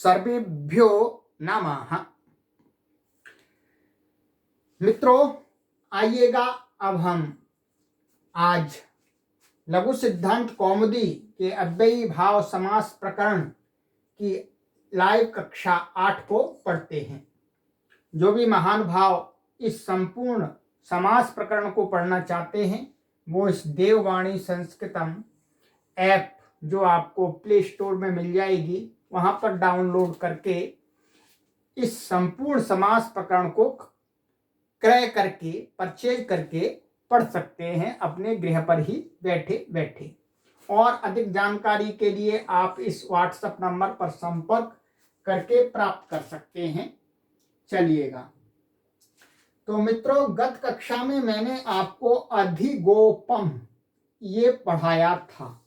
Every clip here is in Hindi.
सर्वेभ्यो नमः। मित्रों, आइएगा अब हम आज लघु सिद्धांत कौमुदी के अव्ययी भाव समास प्रकरण की लाइव कक्षा 8 को पढ़ते हैं। जो भी महान भाव इस संपूर्ण समास प्रकरण को पढ़ना चाहते हैं वो इस देववाणी संस्कृतम ऐप जो आपको प्ले स्टोर में मिल जाएगी वहां पर डाउनलोड करके इस संपूर्ण समास प्रकरण को क्रय करके परचेज करके पढ़ सकते हैं अपने गृह पर ही बैठे बैठे। और अधिक जानकारी के लिए आप इस व्हाट्सएप नंबर पर संपर्क करके प्राप्त कर सकते हैं। चलिएगा, तो मित्रों, गत कक्षा में मैंने आपको अधिगोपम ये पढ़ाया था।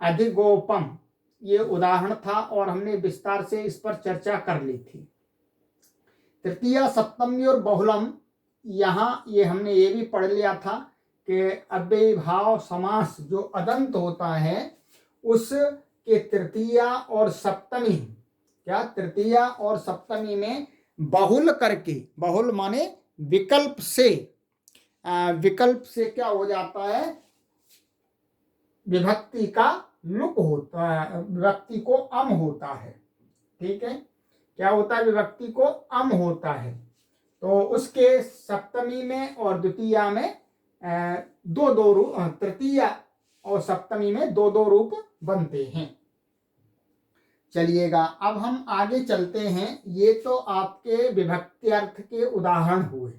अधिगोपम ये उदाहरण था और हमने विस्तार से इस पर चर्चा कर ली थी। तृतीया सप्तमी और बहुलम, यहाँ ये हमने ये भी पढ़ लिया था कि अव्ययी भाव समास जो अदंत होता है उसके तृतीया और सप्तमी, क्या तृतीया और सप्तमी में बहुल करके, बहुल माने विकल्प से क्या हो जाता है, विभक्ति का लुक होता है, विभक्ति को अम होता है। ठीक है, क्या होता है, विभक्ति को अम होता है। तो उसके सप्तमी में और द्वितीया में दो दो रूप, तृतीया और सप्तमी में दो दो रूप बनते हैं। चलिएगा, अब हम आगे चलते हैं। ये तो आपके विभक्ति अर्थ के उदाहरण हुए।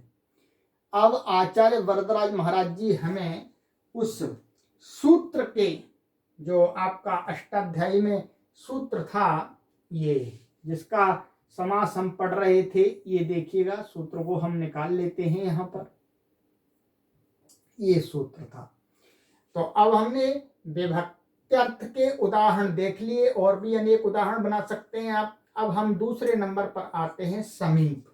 अब आचार्य वरदराज महाराज जी हमें उस सूत्र के, जो आपका अष्टाध्यायी में सूत्र था, ये जिसका समास हम पढ़ रहे थे, ये देखिएगा, सूत्र को हम निकाल लेते हैं। यहाँ पर ये सूत्र था। तो अब हमने विभक्ति अर्थ के उदाहरण देख लिए और भी अनेक उदाहरण बना सकते हैं आप। अब हम दूसरे नंबर पर आते हैं समीप।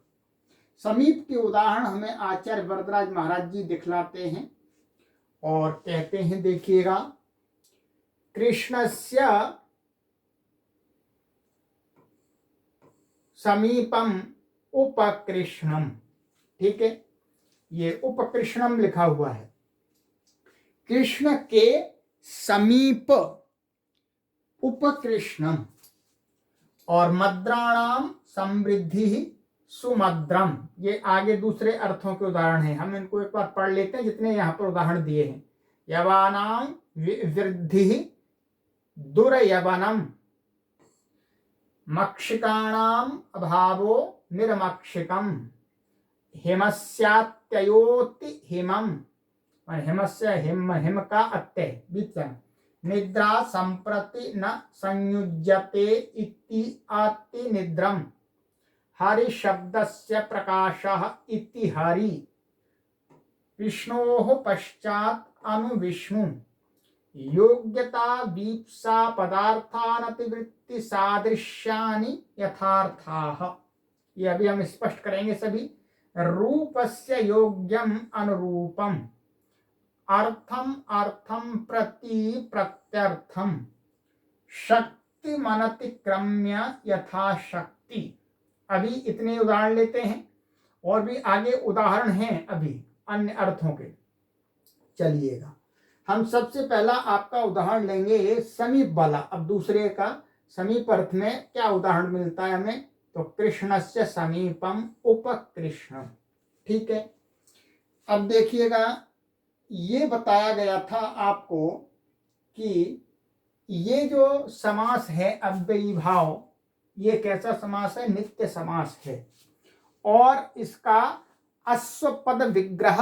समीप के उदाहरण हमें आचार्य वरदराज महाराज जी दिखलाते हैं और कहते हैं, देखिएगा, कृष्णस्य समीपम उपकृष्णम। ठीक है, ये उपकृष्णम लिखा हुआ है। कृष्ण के समीप उपकृष्णम। और मद्राणाम समृद्धि सुमद्रम, ये आगे दूसरे अर्थों के उदाहरण हैं। हम इनको एक बार पढ़ लेते हैं जितने यहाँ पर उदाहरण दिए हैं। यवानाम वृद्धि दुर्यवनम, मक्षिकाणाम अभावो निर्मक्षिकम, हिमस्यात्ययोति हिमम, हिमस्य हिम, हिम का अत्य बीच, निद्रा संप्रति न संयुज्यते इति अति निद्रम, हरि शब्दस्य प्रकाशः इति हरि, विष्णोः पश्चात् अनुविष्णु, योग्यता वीप्सा पदार्थानतिवृत्ति सादृश्यानि यथार्थाः। ये अभी हम स्पष्ट करेंगे सभी। रूपस्य योग्यम अनुरूपम, अर्थम अर्थम प्रति प्रत्यर्थम, शक्ति मनतिक्रम्य यथाशक्ति। अभी इतने उदाहरण लेते हैं और भी आगे उदाहरण हैं अभी अन्य अर्थों के। चलिएगा, हम सबसे पहला आपका उदाहरण लेंगे समीप वाला। अब दूसरे का समीप अर्थ में क्या उदाहरण मिलता है हमें, तो कृष्णस्य समीपम उपकृष्णम। ठीक है, अब देखिएगा, ये बताया गया था आपको कि ये जो समास है अव्ययी भाव, ये कैसा समास है, नित्य समास है। और इसका अश्वपद विग्रह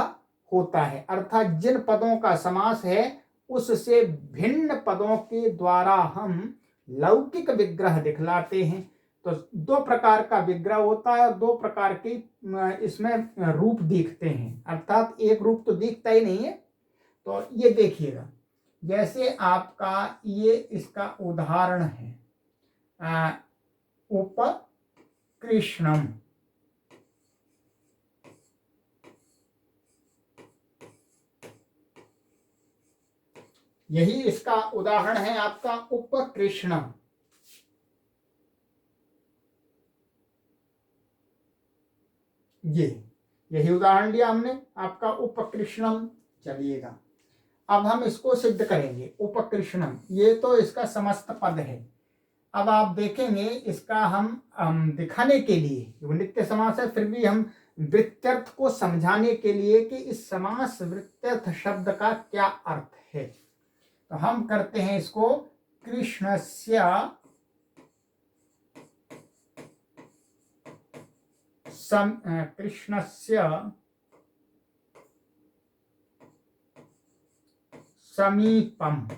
होता है, अर्थात जिन पदों का समास है उससे भिन्न पदों के द्वारा हम लौकिक विग्रह दिखलाते हैं। तो दो प्रकार का विग्रह होता है और दो प्रकार के इसमें रूप दिखते हैं, अर्थात एक रूप तो दिखता ही नहीं है। तो ये देखिएगा, जैसे आपका ये इसका उदाहरण है उपकृष्णम। यही इसका उदाहरण है आपका उपकृष्णम। ये यही उदाहरण लिया हमने आपका उपकृष्णम। चलिएगा अब हम इसको सिद्ध करेंगे। उपकृष्णम ये तो इसका समस्त पद है। अब आप देखेंगे इसका हम दिखाने के लिए, वो नित्य समास है फिर भी हम वृत्त्यर्थ को समझाने के लिए कि इस समास वृत्त्यर्थ शब्द का क्या अर्थ है, तो हम करते हैं इसको कृष्णस्य समीपम,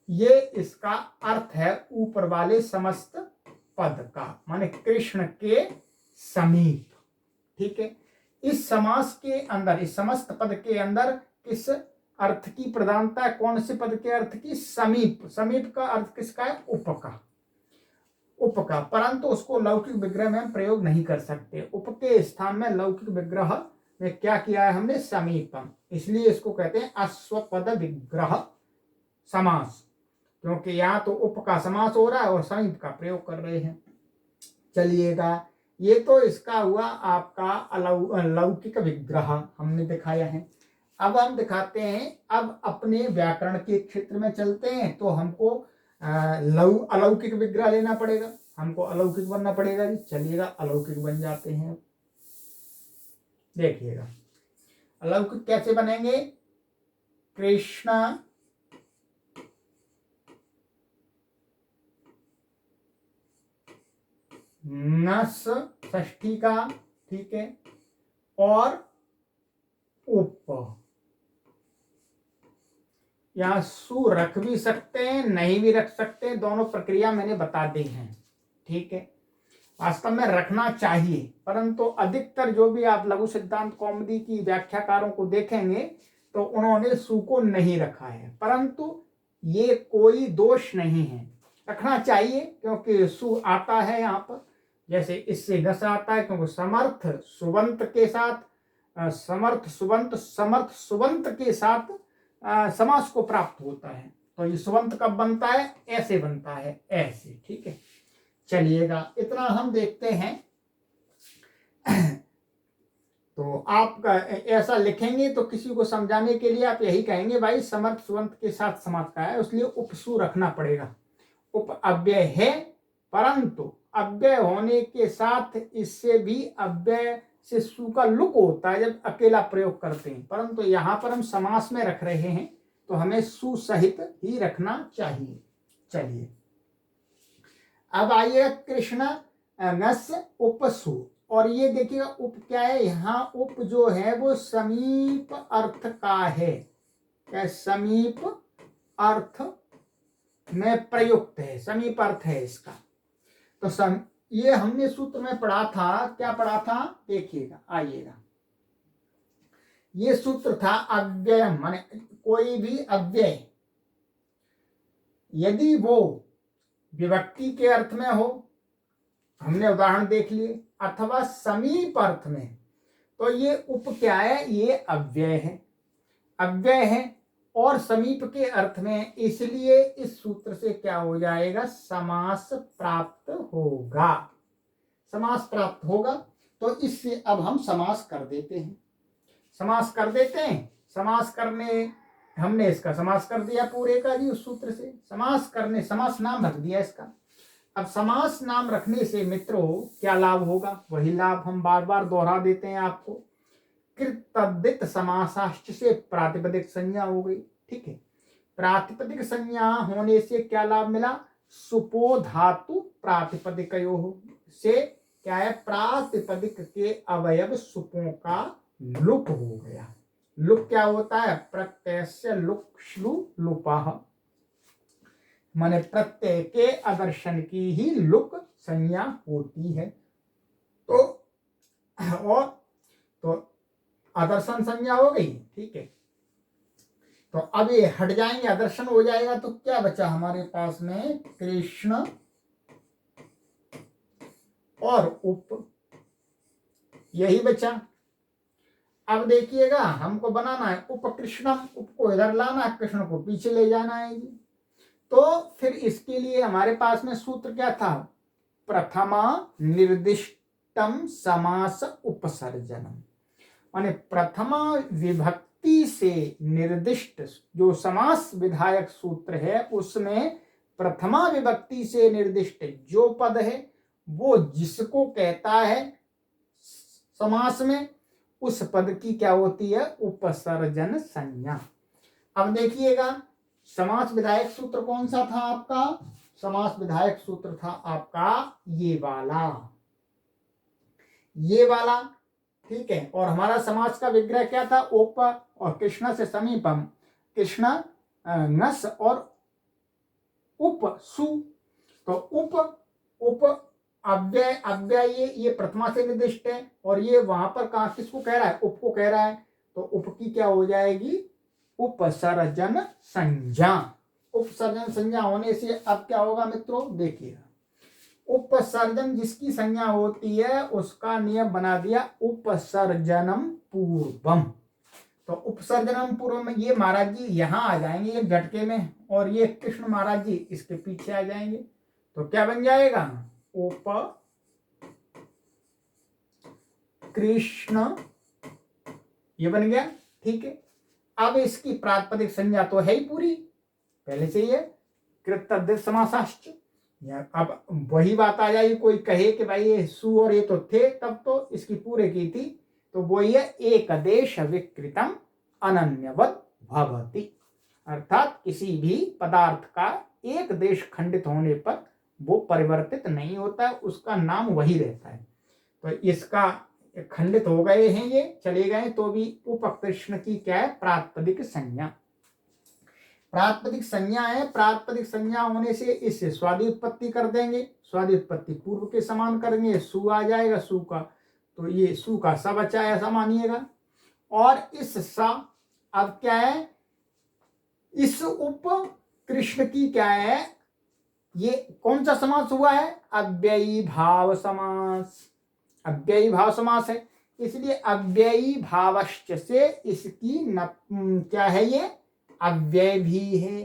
ये इसका अर्थ है ऊपर वाले समस्त पद का, माने कृष्ण के समीप। ठीक है, इस समास के अंदर, इस समस्त पद के अंदर किस अर्थ की प्रधानता है? कौन से पद के अर्थ की? समीप। समीप का अर्थ किसका है? उप का। उप का, परंतु उसको लौकिक विग्रह में हम प्रयोग नहीं कर सकते। उप के स्थान में लौकिक विग्रह में क्या किया है हमने? समीपम। इसलिए इसको कहते हैं अश्वपद विग्रह समास, क्योंकि यहाँ तो उप का समास हो रहा है और समीप का प्रयोग कर रहे हैं। चलिएगा, ये तो इसका हुआ आपका लौकिक विग्रह हमने दिखाया है। अब हम दिखाते हैं, अब अपने व्याकरण के क्षेत्र में चलते हैं, तो हमको अलौकिक विग्रह लेना पड़ेगा, हमको अलौकिक बनना पड़ेगा जी। चलिएगा अलौकिक बन जाते हैं। देखिएगा अलौकिक कैसे बनेंगे? कृष्ण नस षष्ठी का, ठीक है, और उप, यहां सु रख भी सकते हैं, नहीं भी रख सकते, दोनों प्रक्रिया मैंने बता दी है। ठीक है, वास्तव में रखना चाहिए, परंतु अधिकतर जो भी आप लघु सिद्धांत कौमुदी की व्याख्याकारों को देखेंगे तो उन्होंने सु को नहीं रखा है, परंतु ये कोई दोष नहीं है, रखना चाहिए, क्योंकि सु आता है यहाँ पर, जैसे इससे दस आता है, क्योंकि समर्थ सुबंत के साथ, समर्थ सुबंत, समर्थ सुबंत के साथ समास को प्राप्त होता है। तो ये सुबंत कब बनता है? ऐसे बनता है, ऐसे। ठीक है, चलिएगा इतना हम देखते हैं। तो आप ऐसा लिखेंगे तो किसी को समझाने के लिए आप यही कहेंगे, भाई समर्थ सुबंत के साथ समास का है, इसलिए उपसु रखना पड़ेगा। उप अव्यय है, परंतु अव्यय होने के साथ इससे भी अव्यय से सु का लुक होता है जब अकेला प्रयोग करते हैं, परंतु यहां पर हम समास में रख रहे हैं तो हमें सु सहित ही रखना चाहिए। चलिए अब आइए कृष्ण नस उपसु, और ये देखिएगा उप क्या है? यहाँ उप जो है वो समीप अर्थ का है, क्या? समीप अर्थ में प्रयुक्त है, समीप अर्थ है इसका। तो ये हमने सूत्र में पढ़ा था, क्या पढ़ा था? देखिएगा, आइएगा, ये सूत्र था अव्यय, माने कोई भी अव्यय यदि वो विभक्ति के अर्थ में हो, हमने उदाहरण देख लिए, अथवा समीप अर्थ में, तो ये उप क्या है? ये अव्यय है, अव्यय है और समीप के अर्थ में, इसलिए इस सूत्र से क्या हो जाएगा? समास प्राप्त होगा, समास प्राप्त होगा। तो इससे अब हम समास कर देते हैं, समास कर देते हैं। समास करने, हमने इसका समास कर दिया पूरे का जी, उस सूत्र से समास करने, समास नाम रख दिया इसका। अब समास नाम रखने से मित्रों क्या लाभ होगा? वही लाभ हम बार बार दोहरा देते हैं आपको। कृतद्धित समासाश्च से प्रातिपदिक संज्ञा हो गई। ठीक है, प्रातिपदिक संज्ञा होने से क्या लाभ मिला? सुपो धातु प्रातिपदिकयोः से क्या है? प्रातिपदिक के अवयव सुपों का लुप हो गया। लुप क्या होता है? प्रत्ययस्य लुक श्लु लुपः, माने प्रत्यय के आदर्शन की ही लुक संज्ञा होती है। तो और तो आदर्शन संज्ञा हो गई। ठीक है, तो अब ये हट जाएंगे, आदर्शन हो जाएगा, तो क्या बचा हमारे पास में? कृष्ण और उप, यही बचा। अब देखिएगा हमको बनाना है उपकृष्णम, उप को इधर लाना है, कृष्ण को पीछे ले जाना है जी। तो फिर इसके लिए हमारे पास में सूत्र क्या था? प्रथमा निर्दिष्ट निर्दिष्टम समास उपसर्जनम, माने प्रथमा विभक्ति से निर्दिष्ट जो समास विधायक सूत्र है उसमें प्रथमा विभक्ति से निर्दिष्ट जो पद है वो जिसको कहता है समास में, उस पद की क्या होती है? उपसर्जन संज्ञा। अब देखिएगा समास विधायक सूत्र कौन सा था आपका? समास विधायक सूत्र था आपका ये वाला, ठीक है। और हमारा समास का विग्रह क्या था? उप और कृष्ण से समीपम, कृष्ण नस और उप सु। तो उप अव्यय ये प्रथमा से निर्दिष्ट है और ये वहां पर कहा किसको कह रहा है? उप को कह रहा है। तो उप की क्या हो जाएगी? उपसर्जन संज्ञा। उपसर्जन संज्ञा होने से अब क्या होगा मित्रों? देखिएगा उपसर्जन जिसकी संज्ञा होती है उसका नियम बना दिया उपसर्जनम पूर्वम। तो उपसर्जनम पूर्व में ये महाराज जी यहाँ आ जाएंगे ये झटके में, और ये कृष्ण महाराज जी इसके पीछे आ जाएंगे। तो क्या बन जाएगा? उप कृष्ण, ये बन गया, ठीक है। अब इसकी प्रातिपदिक संज्ञा तो है ही पूरी, पहले से ही है, कृतद्धित समासाश्च। अब वही बात आ जाएगी, कोई कहे कि भाई ये सु और ये तो थे तब तो इसकी पूरे की थी, तो वो ये एक देश विकृतम अनन्यवत भवति, अर्थात किसी भी पदार्थ का एक देश खंडित होने पर वो परिवर्तित नहीं होता है, उसका नाम वही रहता है। तो इसका खंडित हो गए हैं, ये चले गए, तो भी उपकृष्ण की क्या है? प्रातिपदिक संज्ञा। प्रातिपदिक संज्ञा है, प्रातिपदिक संज्ञा होने से इससे स्वादि उत्पत्ति कर देंगे, स्वादि उत्पत्ति पूर्व के समान करेंगे, सु आ जाएगा, सु का तो ये सु का सा बचा है, ऐसा मानिएगा। और इस सा अब क्या है? इस उप कृष्ण की क्या है? ये कौन सा समास हुआ है? अव्ययी भाव समास, अव्ययी भाव समास है, इसलिए अव्ययी भावश्च से इसकी क्या है? ये अव्यय भी है।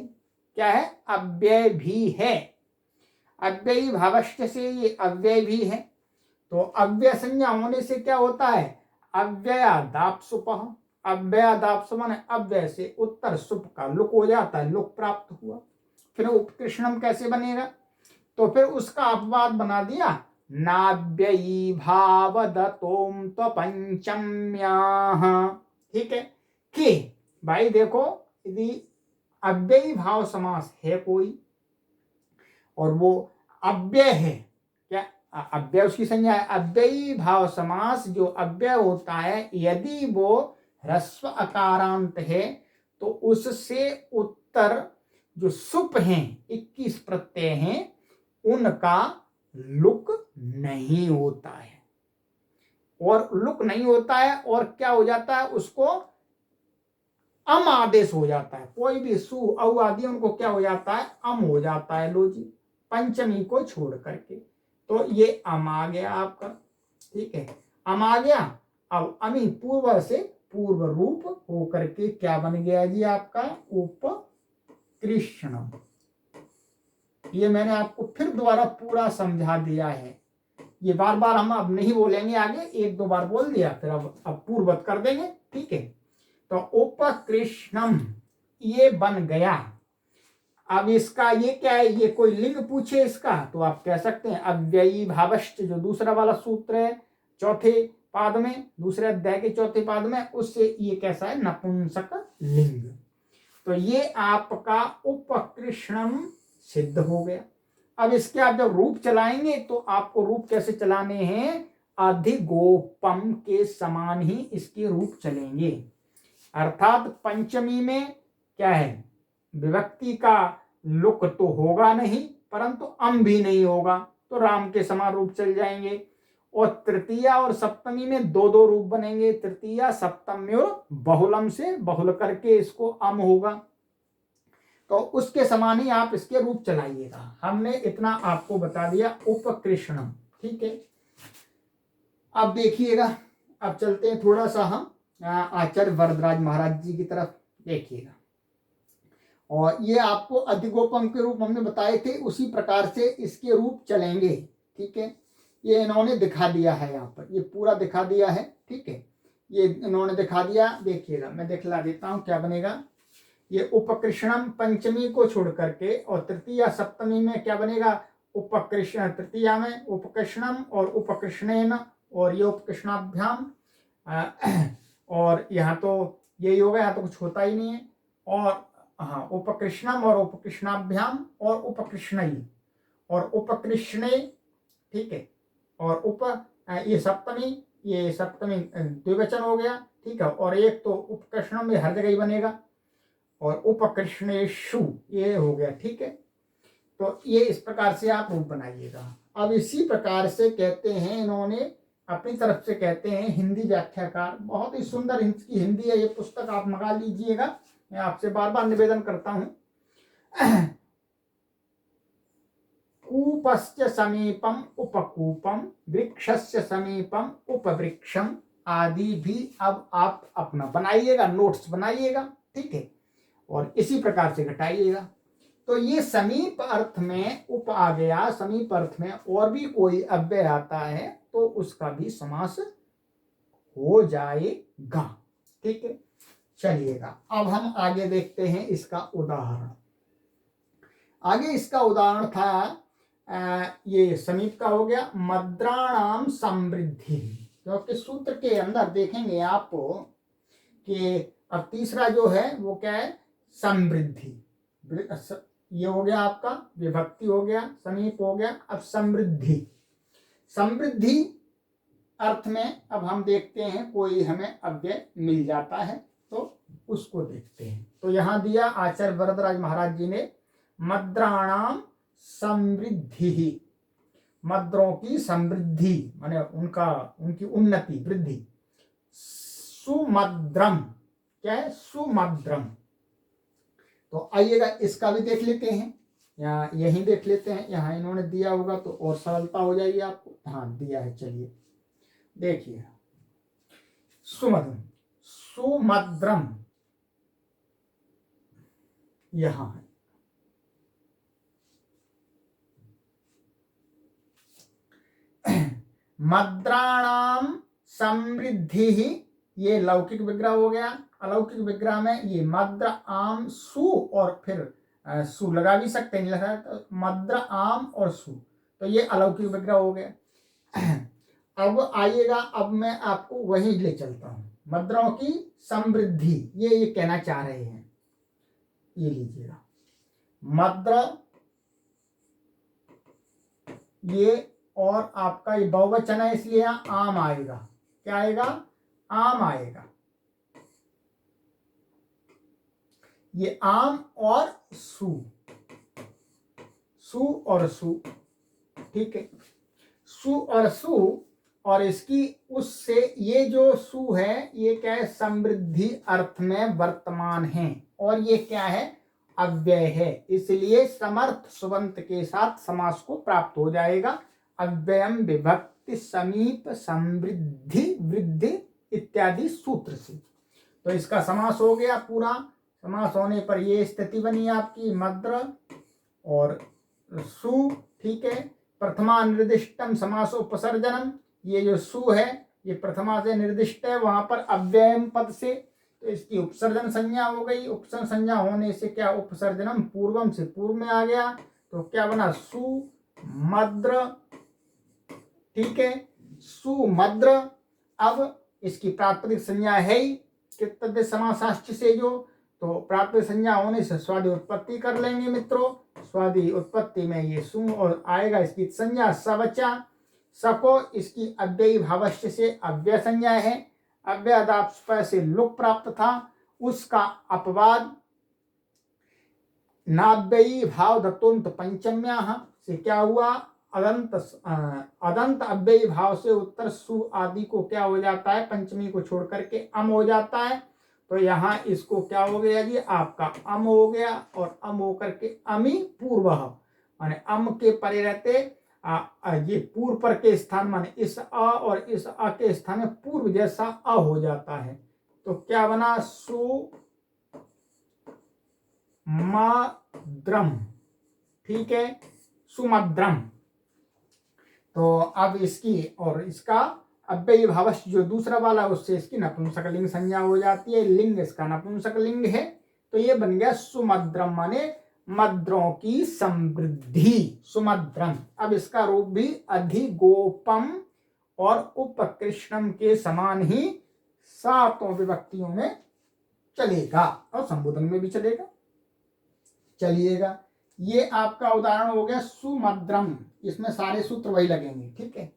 क्या है? अव्यय भी है। अव्ययी भावश्च से ये अव्यय भी है। तो अव्यय संज्ञा होने से क्या होता है? अव्ययादाप्सुपः, अव्ययादाप्सु माने अव्यय से उत्तर सुप का लुक हो जाता है, लुक प्राप्त हुआ। फिर उपकृष्णम कैसे बनेगा? तो फिर उसका अपवाद बना दिया नाव्ययी भावदतोम त्वपंचम्याः, ठीक है। कि भाई देखो यदि अव्ययी भाव समास है कोई और वो अव्यय है, क्या अव्यय उसकी संज्ञा है? अव्ययी भाव समास जो अव्यय होता है यदि वो ह्रस्व अकारांत है तो उससे उत्तर जो सुप हैं 21 प्रत्यय हैं उनका लुक नहीं होता है, और लुक नहीं होता है और क्या हो जाता है? उसको अम आदेश हो जाता है। कोई भी सु औ आदि उनको क्या हो जाता है? अम हो जाता है। लो जी, पंचमी को छोड़ करके, तो ये अम आ गया आपका, ठीक है, अम आ गया। अब अमी पूर्व से पूर्व रूप हो करके क्या बन गया जी आपका? उपकृष्णम। ये मैंने आपको फिर दोबारा पूरा समझा दिया है, ये बार बार हम अब नहीं बोलेंगे, आगे एक दो बार बोल दिया फिर अब पूर्ववत कर देंगे, ठीक है। तो उपकृष्णम ये बन गया। अब इसका ये क्या है? ये कोई लिंग पूछे इसका तो आप कह सकते हैं अव्ययी भावश्च, जो दूसरा वाला सूत्र है चौथे पाद में, दूसरे अध्याय के चौथे पाद में, उससे ये कैसा है? नपुंसक लिंग। तो ये आपका उपकृष्णम सिद्ध हो गया। अब इसके आप जब रूप चलाएंगे तो आपको रूप कैसे चलाने हैं? अधिगोपम के समान ही इसके रूप चलेंगे, अर्थात पंचमी में क्या है? विभक्ति का लुक तो होगा नहीं परंतु अम भी नहीं होगा, तो राम के समान रूप चल जाएंगे। और तृतीया और सप्तमी में दो दो रूप बनेंगे, तृतीया सप्तम्योर बहुलम से बहुल करके इसको अम होगा, तो उसके समान ही आप इसके रूप चलाइएगा। हमने इतना आपको बता दिया उपकृष्णम, ठीक है। अब देखिएगा, अब चलते हैं थोड़ा सा हम आचार्य वरदराज महाराज जी की तरफ, देखिएगा। और ये आपको अधिगोपम के रूप हमने बताए थे, उसी प्रकार से इसके रूप चलेंगे, ठीक है। ये इन्होंने दिखा दिया है, यहाँ पर ये पूरा दिखा दिया है। ठीक है, ये इन्होंने दिखा दिया। देखिएगा, मैं दिखला देता हूँ क्या बनेगा। ये उपकृष्णम पंचमी को छोड़ करके और तृतीया सप्तमी में क्या बनेगा, उपकृष्ण, तृतीया में उपकृष्णम और उपकृष्णेन, और ये उपकृष्णाभ्याम, और यहाँ तो यही होगा, यहाँ तो कुछ होता ही नहीं है। और हाँ, उपकृष्णम और उपकृष्णाभ्याम और उपकृष्णई और उपकृष्णे। ठीक है, और ये सप्तमी द्विवचन हो गया। ठीक है, और एक तो उपकृष्णम में हर जगह ही बनेगा, और उपकृष्णेषु ये हो गया। ठीक है, तो ये इस प्रकार से आप रूप बनाइएगा। अब इसी प्रकार से कहते हैं, इन्होंने अपनी तरफ से कहते हैं हिंदी व्याख्याकार, बहुत ही सुंदर इनकी हिंदी है। ये पुस्तक आप मंगा लीजिएगा, मैं आपसे बार बार निवेदन करता हूं। कूपस्य समीपम उपकूपम, वृक्षस्य समीपम उपवृक्षम आदि भी अब आप अपना बनाइएगा, नोट्स बनाइएगा। ठीक है, और इसी प्रकार से घटाइएगा। तो ये समीप अर्थ में उप आ गया, समीप अर्थ में और भी कोई अव्यय आता है तो उसका भी समास हो जाएगा। ठीक है, चलिएगा अब हम आगे देखते हैं इसका उदाहरण। आगे इसका उदाहरण था, ये समीप का हो गया, मद्राणाम समृद्धि। क्योंकि सूत्र के अंदर देखेंगे आप कि अब तीसरा जो है वो क्या है, समृद्धि। ये हो गया आपका विभक्ति हो गया, समीप हो गया। अब समृद्धि, समृद्धि अर्थ में अब हम देखते हैं कोई हमें अव्यय मिल जाता है तो उसको देखते हैं। तो यहां दिया आचार्य वरदराज महाराज जी ने, मद्राणाम समृद्धि, मद्रों की समृद्धि माने उनकी उन्नति, वृद्धि। सुमद्रम, क्या है, सुमद्रम। तो आइएगा इसका भी देख लेते हैं, या यही देख लेते हैं। यहाँ इन्होंने दिया होगा तो और सरलता हो जाएगी आपको। हाँ दिया है, चलिए देखिए। सुमद्रम, सुमद्रम यहां है। मद्राणाम समृद्धि ही, ये लौकिक विग्रह हो गया। अलौकिक विग्रह में ये मद्र आम सु, और फिर सु लगा भी सकते हैं, नहीं लगा तो मद्र आम और सु, तो ये अलौकिक विग्रह हो गया। अब आइएगा, अब मैं आपको वहीं ले चलता हूं। मद्रों की समृद्धि, ये कहना चाह रहे हैं, ये लीजिएगा। मद्र ये, और आपका ये बहुवचन है इसलिए यहां आम आएगा। क्या आएगा, आम आएगा। ये आम और सु, सु और सु। ठीक है, सु और सु, और इसकी उससे ये जो सु है ये क्या है, समृद्धि अर्थ में वर्तमान है, और ये क्या है, अव्यय है। इसलिए समर्थ सुबंत के साथ समास को प्राप्त हो जाएगा। अव्ययम विभक्ति समीप समृद्धि वृद्धि इत्यादि सूत्र से। तो इसका समास हो गया पूरा। समास होने पर ये स्थिति बनी आपकी, मद्र और सु। ठीक है, प्रथमा निर्दिष्टम समासो उपसर्जनम, ये जो सु है ये प्रथमा से निर्दिष्ट है, वहां पर अव्ययम पद से, तो इसकी उपसर्जन संज्ञा हो गई। उपसर्जन संज्ञा होने से क्या, उपसर्जनम पूर्वम से पूर्व में आ गया, तो क्या बना, सुमद्र। ठीक है, सुमद्र। अब इसकी प्रातिपदिक संज्ञा है ही कृतज्ञ समासाश्च से जो, तो प्रातिपदिक संज्ञा होने से स्वादि उत्पत्ति कर लेंगे मित्रों। स्वादि उत्पत्ति में ये सु और आएगा, इसकी संज्ञा सवचा। सको इसकी अव्ययी भावश्य से अव्यय संज्ञा है। अव्ययादाप से लुक प्राप्त था, उसका अपवाद नाव्ययी भाव दत्तोन्त पंचम्या से क्या हुआ, अदंत अव्ययी भाव से उत्तर सु आदि को क्या हो जाता है, पंचमी को छोड़ करके अम हो जाता है। तो यहाँ इसको क्या हो गया जी, आपका अम हो गया, और अम होकर के अमी पूर्व माने अम के परे रहते ये पूर्व पर के स्थान माने इस अ और इस अ के स्थान में पूर्व जैसा अ हो जाता है। तो क्या बना, सु मद्रम। ठीक है, सुमद्रम। तो अब इसकी और इसका अव्ययी भावस्य जो दूसरा वाला उससे इसकी नपुंसक लिंग संज्ञा हो जाती है, लिंग इसका नपुंसक लिंग है, तो ये बन गया सुमद्रम, माने मद्रों की समृद्धि, सुमद्रम। अब इसका रूप भी अधिगोपम और उपकृष्णम के समान ही सातों विभक्तियों में चलेगा और संबोधन में भी चलिएगा। ये आपका उदाहरण हो गया सुमद्रम, इसमें सारे सूत्र वही लगेंगे, ठीक है।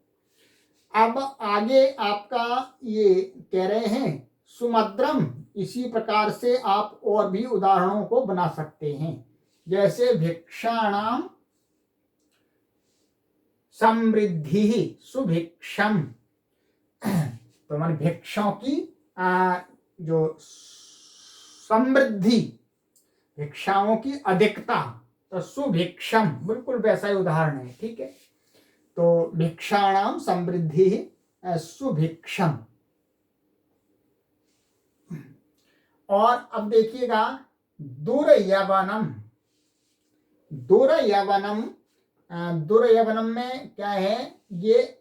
अब आगे आपका ये कह रहे हैं सुमद्रम, इसी प्रकार से आप और भी उदाहरणों को बना सकते हैं, जैसे भिक्षाणाम समृद्धि सुभिक्षम, तो हमारी भिक्षाओं की जो समृद्धि, भिक्षाओं की अधिकता, तो सुभिक्षम बिल्कुल वैसा ही उदाहरण है, ठीक है। तो भिक्षाणाम समृद्धि सुभिक्षम। और अब देखिएगा दुर्यवनम, दुर्यवनम, दुर्यवनम में क्या है, ये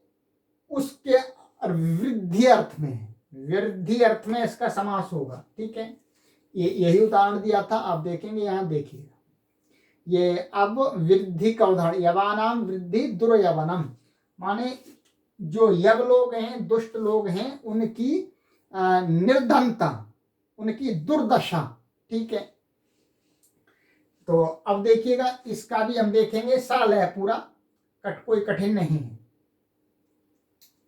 उसके वृद्धि अर्थ में, वृद्धि अर्थ में इसका समास होगा, ठीक है। ये यही उदाहरण दिया था, आप देखेंगे यहां देखिएगा, ये अब वृद्धि का उदाहरण, यवानाम वृद्धि दुर्यवनम, माने जो यव लोग हैं, दुष्ट लोग हैं, उनकी निर्धनता, उनकी दुर्दशा, ठीक है। तो अब देखिएगा इसका भी हम देखेंगे, सरल है पूरा, कोई कठिन नहीं है।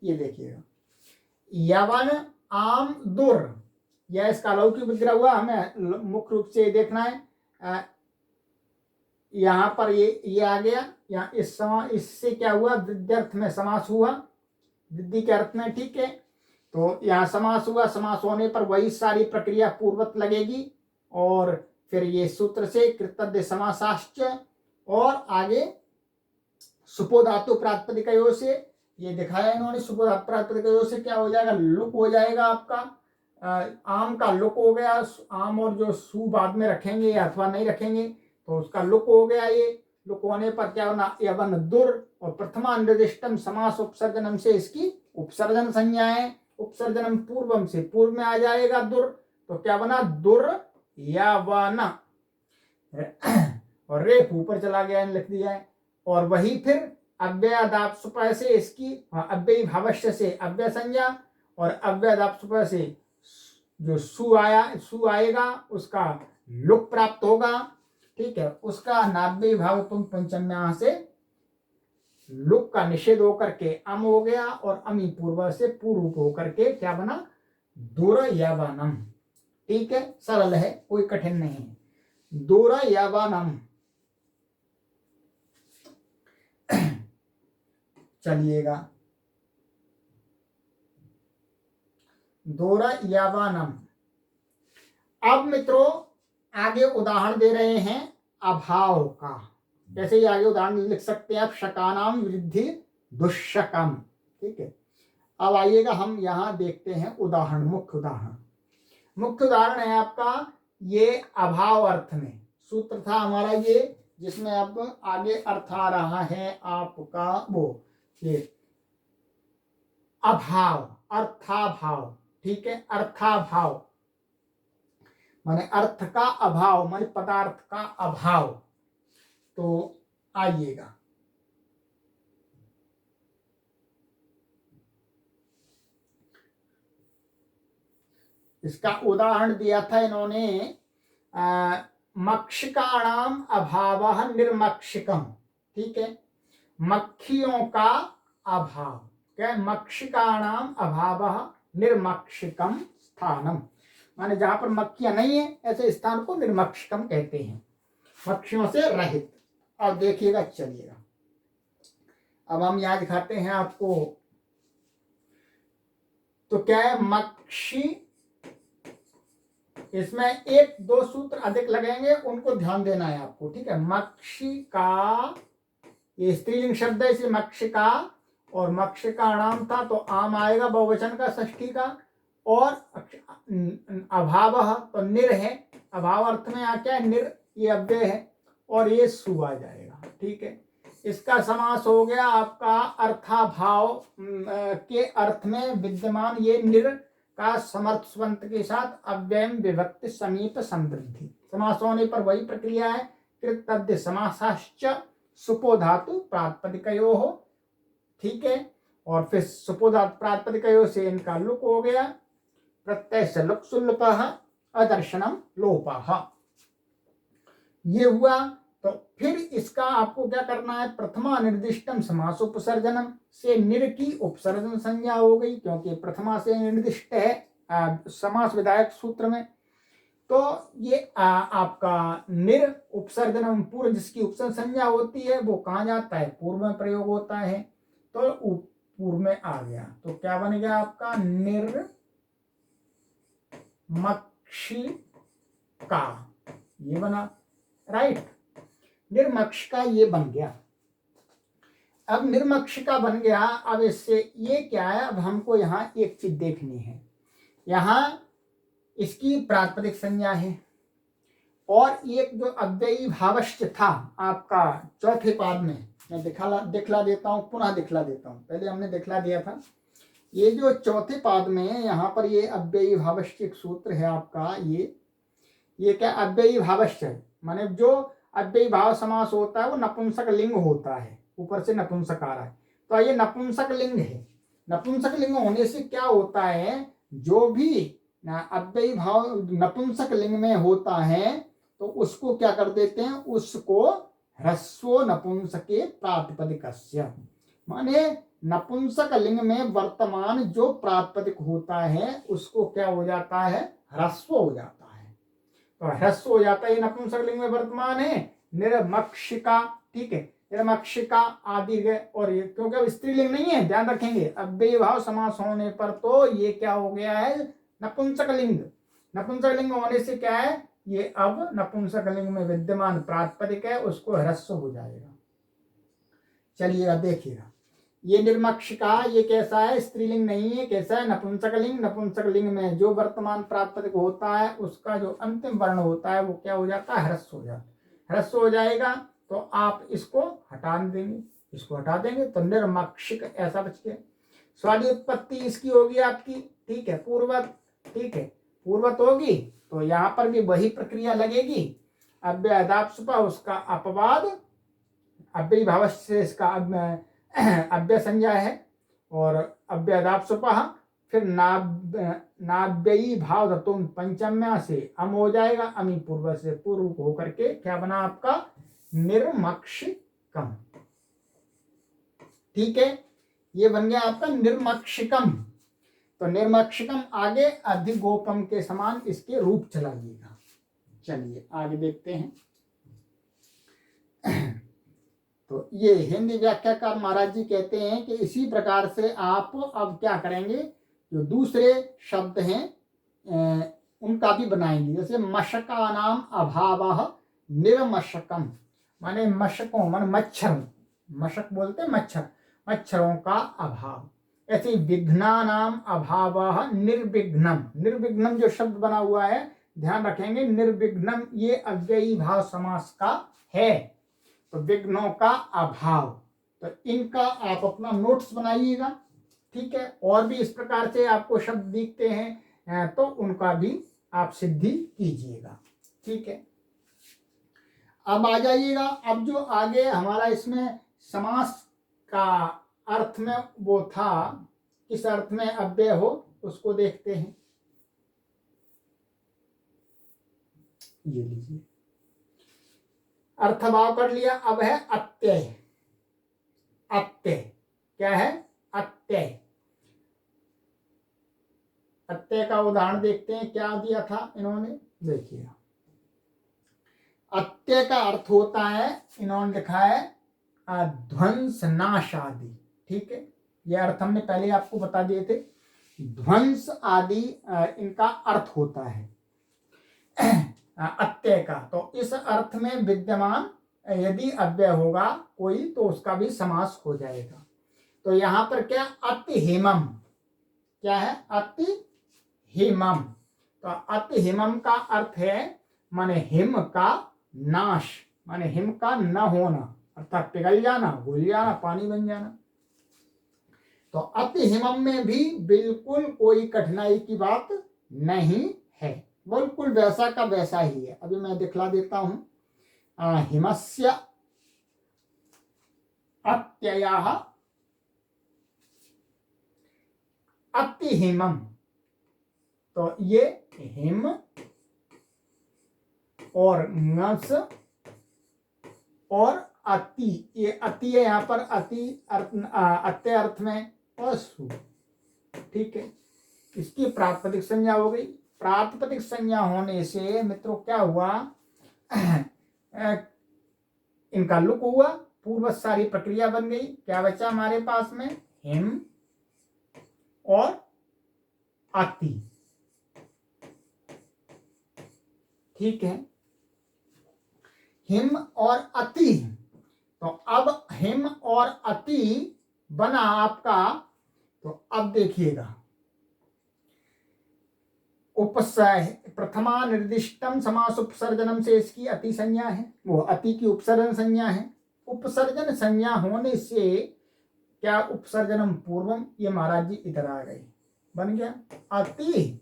ये देखिएगा यवन आम दुर, यह इसका लौकिक विग्रह हुआ, हमें मुख्य रूप से देखना है। यहाँ पर ये आ गया, यहाँ इससे क्या हुआ, वृद्ध्यर्थ में समास हुआ, वृद्धि के अर्थ में, ठीक है। तो यहाँ समास हुआ, समास होने पर वही सारी प्रक्रिया पूर्वत लगेगी, और फिर ये सूत्र से कृतज्ञ समासाश्च, और आगे सुपो धातु प्रातिपदिकयों से, ये दिखाया इन्होंने, सुपो धातु प्रातिपदिकयों से क्या हो जाएगा, लुक हो जाएगा आपका, आम का लुक हो गया, आम और जो सु बाद में रखेंगे अथवा नहीं रखेंगे तो उसका लुक हो गया। ये लुक होने पर क्या होना, यवन दुर, और प्रथमा निर्दिष्टम समास उपसर्जनम से इसकी उपसर्जन संज्ञा है, उपसर्जनम पूर्वम से पूर्व में आ जाएगा दुर, तो क्या बना, दुर यवन, और रेप ऊपर चला गया, लिख दिया है। और वही फिर अव्ययादाप सुपह से इसकी अव्ययी भावस्य से अव्यय संज्ञा, और अव्ययादाप सुपह से जो सु आएगा उसका लुक प्राप्त होगा, ठीक है। उसका नाभ्य भाव तुम पंचम्या से लुक का निषेध होकर के अम हो गया, और अमी पूर्व से पूर्व होकर के क्या बना, दुर्यवनम, ठीक है। सरल है, कोई कठिन नहीं है, दुर्यवनम। चलिएगा दुर्यवनम। अब मित्रों आगे उदाहरण दे रहे हैं अभाव का, जैसे ही आगे उदाहरण लिख सकते हैं आप, शकानाम वृद्धि दुष्शकम, ठीक है। अब आइएगा हम यहाँ देखते हैं उदाहरण, मुख्य उदाहरण है आपका ये अभाव अर्थ में, सूत्र था हमारा ये, जिसमें अब आगे अर्थ आ रहा है आपका वो ये अभाव, अर्थाभाव, ठीक है। अर्थाभाव माने अर्थ का अभाव, माने पदार्थ का अभाव। तो आइएगा इसका उदाहरण दिया था इन्होंने, मक्षिकाणाम अभावः निर्मक्षिकम, ठीक है। मक्खियों का अभाव, क्या, मक्षिकाणाम अभावः निर्मक्षिकम स्थानम, माने जहां पर मक्खियां नहीं है ऐसे स्थान को निर्मक्षिकम कहते हैं, मक्खियों से रहित। अब देखिएगा, चलिएगा अब हम यहां दिखाते हैं आपको, तो क्या है, मक्षी, इसमें एक दो सूत्र अधिक लगेंगे, उनको ध्यान देना है आपको, ठीक है। मक्षिका, ये स्त्रीलिंग शब्द है इसलिए मक्षिका, और मक्षिका नाम था तो आम आएगा बहुवचन का, षष्ठी का, और अभाव तो निर है, अभाव अर्थ में क्या है, निर, ये अव्यय है, और ये सु आ जाएगा, ठीक है। इसका समास हो गया आपका अर्थाभाव के अर्थ में विद्यमान ये निर का समर्थ स्वंत के साथ अव्ययम विभक्ति समीप समृद्धि। समास होने पर वही प्रक्रिया है। कृतद्य समासाश्च सुपो धातु प्रातिपदिकयो हो, ठीक है। और फिर सुपो धातु प्रातिपदिकयो से इनका लुक हो गया, प्रत्यय से लुक सुल्लपः अदर्शनम लोपः, ये हुआ। तो फिर इसका आपको क्या करना है, प्रथमा निर्दिष्टम समासोपसर्जनम से निर की उपसर्जन संज्ञा हो गई, क्योंकि प्रथमा से निर्दिष्ट है समास विधायक सूत्र में। तो ये आपका निर उपसर्जनम पूर्व जिसकी उपसर्जन संज्ञा होती है वो कहाँ जाता है, पूर्व में प्रयोग होता है, तो पूर्व में आ गया। तो क्या बन गया आपका निर्मक्षिका, ये बना, राइट। निर्मक्षिका ये बन गया। अब निर्मक्षिका बन गया, अब इससे ये क्या है, अब हमको यहाँ एक चीज देखनी है। यहाँ इसकी प्रातिपदिक संज्ञा है और एक जो अव्ययी भावश्च था आपका चौथे पाद में, मैं दिखला देता हूँ, पुनः दिखला देता हूँ, पहले हमने दिखला दिया था। ये जो चौथे पाद में यहाँ पर ये अव्ययी भावश्च एक सूत्र है आपका, ये क्या अव्ययी भावश्च है, माने जो अव्ययी भाव समास होता है वो नपुंसक लिंग होता है, ऊपर से नपुंसक आ रहा है, तो ये नपुंसक लिंग है। नपुंसक लिंग होने से क्या होता है, जो भी अव्ययी भाव नपुंसक लिंग में होता है तो उसको क्या कर देते हैं, उसको ह्रस्व नपुंसके प्रातिपदिकस्य, माने नपुंसक लिंग में वर्तमान जो प्रातिपदिक होता है उसको क्या हो जाता है, ह्रस्व हो जाता है। तो ह्रस्व हो जाता है, नपुंसक लिंग में वर्तमान है निर्मक्षिका, ठीक है, निर्मक्षिका आदि है। और ये क्योंकि अब स्त्रीलिंग नहीं है, ध्यान रखेंगे, अव्ययी भाव समास होने पर तो ये क्या हो गया है, नपुंसक लिंग। नपुंसक लिंग होने से क्या है, ये अब नपुंसक लिंग में विद्यमान प्रातिपदिक है उसको ह्रस्व हो जाएगा। चलिएगा देखिएगा, ये निर्मक्षिका ये कैसा है, स्त्रीलिंग नहीं है, कैसा है, नपुंसक लिंग। नपुंसक लिंग में जो वर्तमान प्रातिपदिक होता है उसका जो अंतिम वर्ण होता है वो क्या हो जाता है, ह्रस्व हो जाता है। ह्रस्व हो जाएगा तो आप इसको हटा देंगे, इसको हटा देंगे तो निर्मक्षिक ऐसा बच गया। स्वादी उत्पत्ति इसकी होगी आपकी, ठीक है, पूर्वत, ठीक है, पूर्वत होगी तो यहाँ पर भी वही प्रक्रिया लगेगी। अव्यय अदाप सुपा उसका अपवाद, अव्ययी भाव से इसका अव्यय संज्ञा है और अव्यय अदाप सुपा, फिर नाव्ययी भाव धतुम पंचम्या से अम हो जाएगा, अमी पूर्व से पूर्व होकर के क्या बना आपका निर्मक्षिकम, ठीक है, ये बन गया आपका निर्मक्षिकम। तो निर्मक्षिकम आगे अधिगोपम के समान इसके रूप चलाइएगा। चलिए आगे देखते हैं। तो ये हिंदी व्याख्याकार महाराज जी कहते हैं कि इसी प्रकार से आप अब क्या करेंगे, जो दूसरे शब्द हैं उनका भी बनाएंगे। जैसे मशका नाम अभावः निर्मशकम, माने मशकों मान मच्छर, मशक बोलते हैं मच्छर, मच्छरों का अभाव। ऐसे विघ्ना नाम अभावः निर्विघ्नम, निर्विघ्नम जो शब्द बना हुआ है ध्यान रखेंगे, निर्विघ्नम ये अव्ययी भाव समास का है, तो विघ्नों का अभाव। तो इनका आप अपना नोट्स बनाइएगा, ठीक है। और भी इस प्रकार से आपको शब्द दिखते हैं तो उनका भी आप सिद्धि कीजिएगा, ठीक है। अब आ जाइएगा, अब जो आगे हमारा इसमें समास का अर्थ में वो था, किस अर्थ में अव्यय हो उसको देखते हैं। ये लीजिए, अर्थभाव कर लिया, अब है अत्यय। अत्यय क्या है, अत्यय। अत्यय का उदाहरण देखते हैं, क्या दिया था इन्होंने, देखिए। अत्यय का अर्थ होता है, इन्होंने लिखा है ध्वंस नाश आदि, ठीक है। यह अर्थ हमने पहले आपको बता दिए थे, ध्वंस आदि इनका अर्थ होता है अत्यय का। तो इस अर्थ में विद्यमान यदि अव्यय होगा कोई तो उसका भी समास हो जाएगा। तो यहाँ पर क्या, अति हेमम, क्या है, अति हेमम। तो अति हेमम का अर्थ है माने हिम का नाश, माने हिम का न होना, अर्थात पिघल जाना, घुल जाना, पानी बन जाना। तो अति हिमम में भी बिल्कुल कोई कठिनाई की बात नहीं है, बिल्कुल वैसा का वैसा ही है। अभी मैं दिखला देता हूं। हिमस्य अत्ययः अति हिमम, तो ये हिम और नस और अति, ये अति है यहां पर, अति अत्य अर्थ में और सु, ठीक है। इसकी प्रातिपदिक संज्ञा हो गई। प्रातिपदिक संज्ञा होने से मित्रों क्या हुआ, इनका लुक हुआ, पूर्व सारी प्रक्रिया बन गई। क्या बचा हमारे पास में, हिम और अति, ठीक है, हिम और अति। तो अब हिम और अति बना आपका, तो अब देखिएगा, प्रथमा निर्दिष्टम समास उपसर्जनम से इसकी अति संज्ञा है, वो अति की उपसर्जन संज्ञा है। उपसर्जन संज्ञा होने से क्या, उपसर्जनम पूर्वम, ये महाराज जी इधर आ गए, बन गया अति,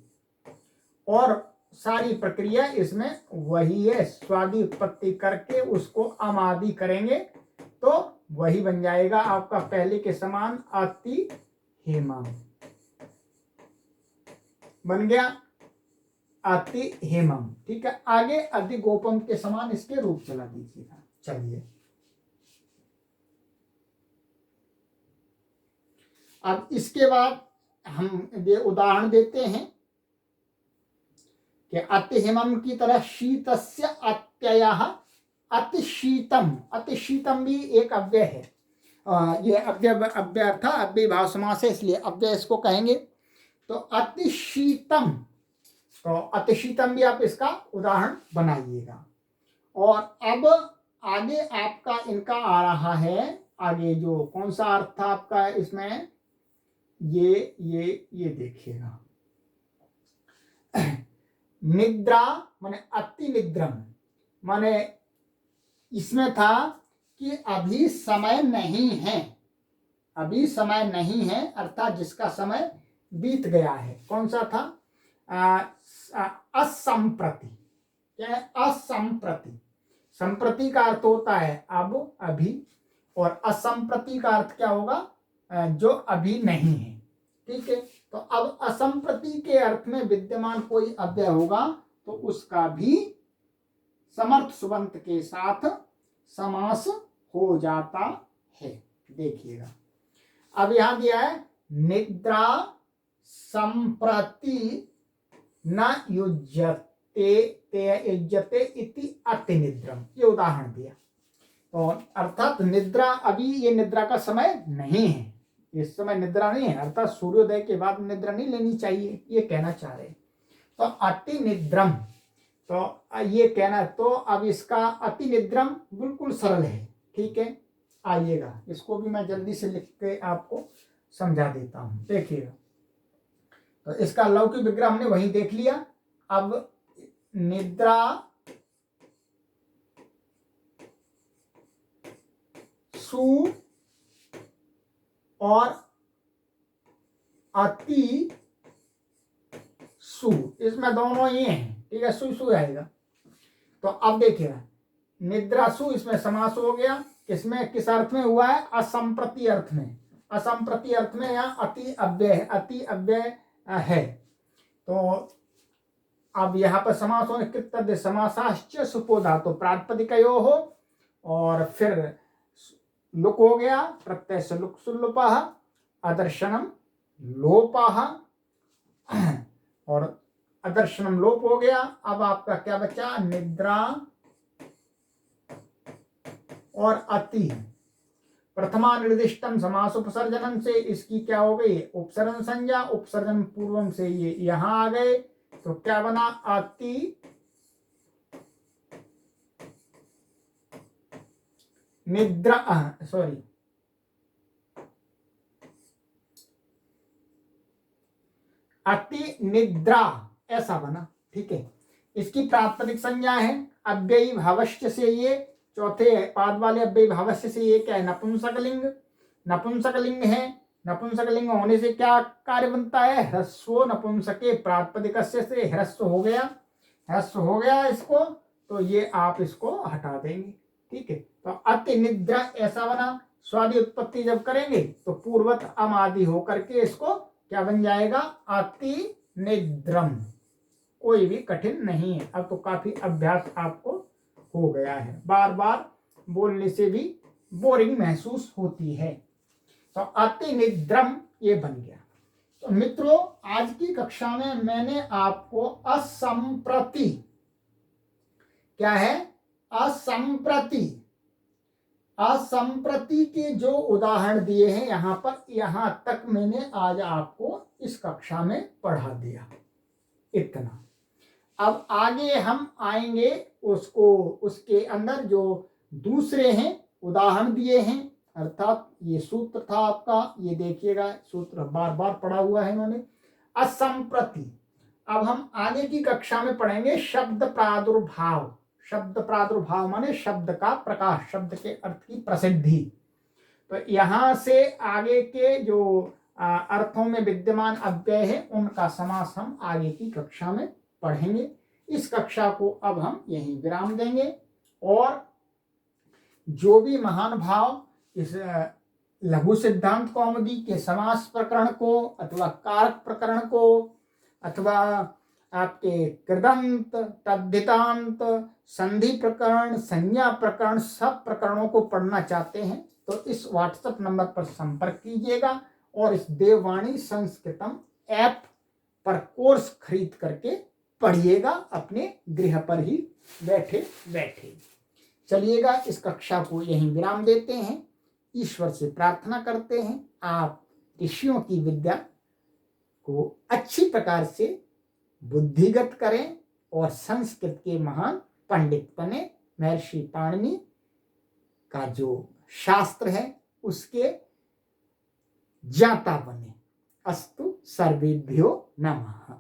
और सारी प्रक्रिया इसमें वही है, स्वादि उत्पत्ति करके उसको अमादि करेंगे तो वही बन जाएगा आपका पहले के समान अति हेमा, बन गया अति हेमम, ठीक है। आगे अति गोपम के समान इसके रूप चला दीजिएगा। चलिए अब इसके बाद हम ये उदाहरण देते हैं कि अति हिमम की तरह शीतस्य अत्ययः अतिशीतम, अतिशीतम भी एक अव्यय है। ये अव्यय अर्थ अव्यय भाव समास है, इसलिए अव्यय इसको कहेंगे। तो अतिशीतम, तो अतिशीतम भी आप इसका उदाहरण बनाइएगा। और अब आगे आपका इनका आ रहा है, आगे जो कौन सा अर्थ था आपका इसमें, ये देखिएगा, निद्रा माने अति निद्रम, माने इसमें था कि अभी समय नहीं है, अभी समय नहीं है, अर्थात जिसका समय बीत गया है। कौन सा था, असंप्रति, क्या है, असंप्रति। संप्रति का अर्थ होता है अब, अभी, और असंप्रति का अर्थ क्या होगा, जो अभी नहीं है, ठीक है। तो अब असंप्रति के अर्थ में विद्यमान कोई अव्यय होगा तो उसका भी समर्थ सुबंत के साथ समास हो जाता है। देखिएगा अब यहां दिया है, निद्रा संप्रति न युज्यते ते युज्यते इति अति निद्रम, ये उदाहरण दिया। तो अर्थात निद्रा, अभी ये निद्रा का समय नहीं है, इस समय निद्रा नहीं है, अर्थात सूर्योदय के बाद निद्रा नहीं लेनी चाहिए, ये कहना चाह रहे। तो अति निद्रम, तो ये कहना, तो अब इसका अति निद्रम बिल्कुल सरल है, ठीक है। आइएगा इसको भी मैं जल्दी से लिख के आपको समझा देता हूं। देखिएगा, तो इसका लौकिक विग्रह हमने वहीं देख लिया। अब निद्रा सु और अति सु, इसमें दोनों ये हैं, ठीक है, सु आएगा। तो अब देखिएगा, निद्रा सु इसमें समास हो गया, इसमें किस अर्थ में हुआ है, असंप्रति अर्थ में। असंप्रति अर्थ में यहाँ अति अव्यय है, अति अव्यय है। तो अब यहाँ पर समास होने कृतज्ञ समासाश्च सुपो धातु प्रातिपदिकयो हो, और फिर लुक हो गया, प्रत्यय से लुक सुल्लुपः, अदर्शनम लोपः, और अदर्शनम लोप हो गया। अब आपका क्या बचा, निद्रा और अति। प्रथमा निर्दिष्टम समास उपसर्जनम से इसकी क्या हो गई, उपसर्जन संज्ञा, उपसर्जन पूर्वम से ये यहां आ गए, तो क्या बना, अति निद्रा, सॉरी, अति निद्रा ऐसा बना, ठीक है। इसकी प्रातिपदिक संज्ञा है अव्ययी भावश्च से ये चौथे पाद वाले अव्ययी भावस्य से ये क्या है, नपुंसकलिंग। नपुंसकलिंग है, नपुंसकलिंग होने से क्या कार्य बनता है, ह्रस्व नपुंसके प्रातिपदिकस्य से ह्रस्व हो गया, ह्रस्व हो गया इसको, तो ये आप इसको हटा देंगे। ठीक है, तो अति निद्रा ऐसा बना, स्वादि उत्पत्ति जब करेंगे तो पूर्वत अम आदि होकर के इसको क्या बन जाएगा, अति निद्रम। कोई भी कठिन नहीं है, अब तो काफी अभ्यास आपको हो गया है, बार बार बोलने से भी बोरिंग महसूस होती है। तो अति निद्रम ये बन गया। तो मित्रों, आज की कक्षा में मैंने आपको असंप्रति, क्या है, असंप्रति, असंप्रति के जो उदाहरण दिए हैं यहां पर, यहां तक मैंने आज आपको इस कक्षा में पढ़ा दिया, इतना। अब आगे हम आएंगे उसको, उसके अंदर जो दूसरे हैं उदाहरण दिए हैं, अर्थात ये सूत्र था आपका, ये देखिएगा सूत्र बार बार पढ़ा हुआ है मैंने, असंप्रति। अब हम आगे की कक्षा में पढ़ेंगे शब्द प्रादुर्भाव। शब्द प्रादुर्भाव माने शब्द का प्रकाश, शब्द के अर्थ की प्रसिद्धि। तो यहां से आगे के जो अर्थों में विद्यमान अव्यय है उनका समास हम आगे की कक्षा में पढ़ेंगे। इस कक्षा को अब हम यहीं विराम देंगे, और जो भी महान भाव इस लघु सिद्धांत कौमुदी के समास प्रकरण को अथवा कारक प्रकरण को अथवा आपके कृदंत, तद्धितांत, संधि प्रकरण, संज्ञा प्रकरण, सब प्रकरणों को पढ़ना चाहते हैं तो इस व्हाट्सएप नंबर पर संपर्क कीजिएगा और इस देववाणी संस्कृतम ऐप पर कोर्स खरीद करके पढ़िएगा, अपने गृह पर ही बैठे बैठे। चलिएगा, इस कक्षा को यहीं विराम देते हैं। ईश्वर से प्रार्थना करते हैं आप ऋषियों की विद्या को अच्छी प्रकार से बुद्धिगत करें और संस्कृत के महान पंडित बने, महर्षि पाणिनि का जो शास्त्र है उसके ज्ञाता बने। अस्तु सर्वेभ्यो नमः।